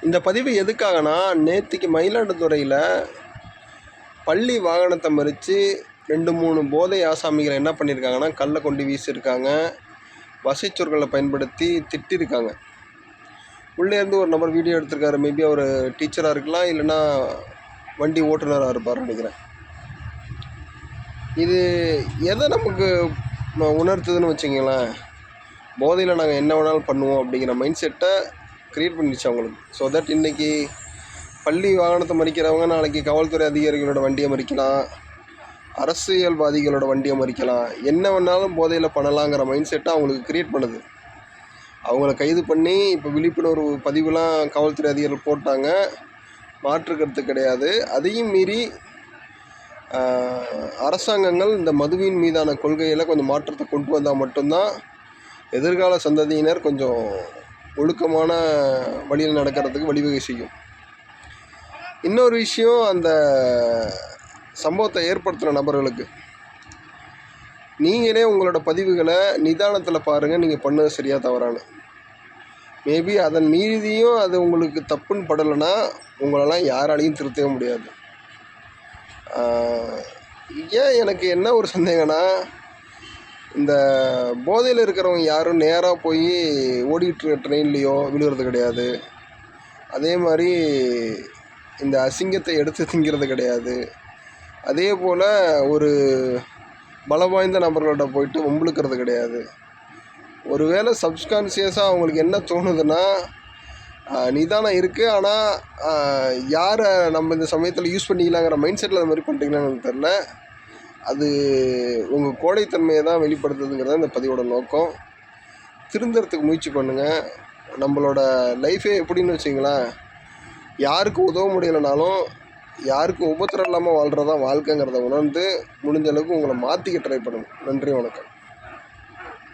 இந்த பதிவு எதுக்காகனா, நேத்திக்கு மயிலாடுதுறையில் பள்ளி வாகனத்தை மறித்து 2-3 போதை ஆசாமிகளை என்ன பண்ணியிருக்காங்கன்னா, கல்லை கொண்டு வீசியிருக்காங்க, வசைச்சொற்களை பயன்படுத்தி திட்டிருக்காங்க. உள்ளே இருந்து ஒரு நபர் வீடியோ எடுத்திருக்காரு. மேபி அவர் டீச்சராக இருக்கலாம், இல்லைன்னா வண்டி ஓட்டுநராக இருப்பார்னு நினைக்கிறேன். இது எதை நமக்கு உணர்த்துதுன்னு வச்சுங்களேன், போதையில் நாங்கள் என்ன வேணாலும் பண்ணுவோம் அப்படிங்கிற மைண்ட் செட்டை க்ரியேட் பண்ணிடுச்சு அவங்களுக்கு. ஸோ தட் இன்றைக்கி பள்ளி வாகனத்தை மறிக்கிறவங்க நாளைக்கு காவல்துறை அதிகாரிகளோட வண்டியை மறிக்கலாம், அரசியல்வாதிகளோட வண்டியை மறிக்கலாம், என்ன வேணாலும் போதையில் பண்ணலாங்கிற மைண்ட் செட்டை அவங்களுக்கு க்ரியேட் பண்ணுது. அவங்கள கைது பண்ணி இப்போ விழிப்புணர்வு பதிவுலாம் காவல்துறை அதிகாரிகள் போட்டாங்க, மாற்றுக்கிறது கிடையாது. அதையும் மீறி அரசாங்கங்கள் இந்த மதுவின் மீதான கொள்கையில் கொஞ்சம் மாற்றத்தை கொண்டு வந்தால் மட்டும்தான் எதிர்கால சந்ததியினர் கொஞ்சம் ஒழுக்கமான வழியில் நடக்கிறதுக்கு வழிவகை செய்யும். இன்னொரு விஷயம், அந்த சம்பவத்தை ஏற்படுத்தின நபர்களுக்கு நீங்களே உங்களோட பதிவுகளை நிதானத்தில் பாருங்கள், நீங்கள் பண்ணது சரியாக தவறானு. மேபி அதன் மீதியும் அது உங்களுக்கு தப்புன்னு படலைன்னா உங்களெல்லாம் யாராலையும் திருத்தவே முடியாது. ஏன் எனக்கு என்ன ஒரு சந்தேகம்னா, இந்த போதையில் இருக்கிறவங்க யாரும் நேராக போய் ஓடிட்டுருக்க ட்ரெயின்லேயோ விழுகிறது கிடையாது. அதே மாதிரி இந்த அசிங்கத்தை எடுத்து திங்கிறது கிடையாது. அதே போல் ஒரு பலம் வாய்ந்த நபர்களோட போயிட்டு வம்பிழுக்கிறது கிடையாது. ஒருவேளை சப்கான்ஷியஸாக அவங்களுக்கு என்ன தோணுதுன்னா, நிதானம் இருக்குது, ஆனால் யாரை நம்ம இந்த சமயத்தில் யூஸ் பண்ணிக்கலாங்கிற மைண்ட் செட்டில் அது மாதிரி பண்ணுறீங்களான்னு எனக்கு தெரில. அது உங்கள் கோடைத்தன்மையை தான் வெளிப்படுத்துதுங்கிறத இந்த பதிவோட நோக்கம். திருந்துறதுக்கு முயற்சி பண்ணுங்கள். நம்மளோட லைஃபே எப்படின்னு வச்சிங்களேன், யாருக்கும் உதவ முடியலைனாலும் யாருக்கும் உபத்திரம் இல்லாமல் வாழ்கிறதான் வாழ்க்கைங்கிறத உணர்ந்து முடிஞ்ச அளவுக்கு உங்களை மாற்றிக்க ட்ரை பண்ணுங்கள். நன்றி, வணக்கம்.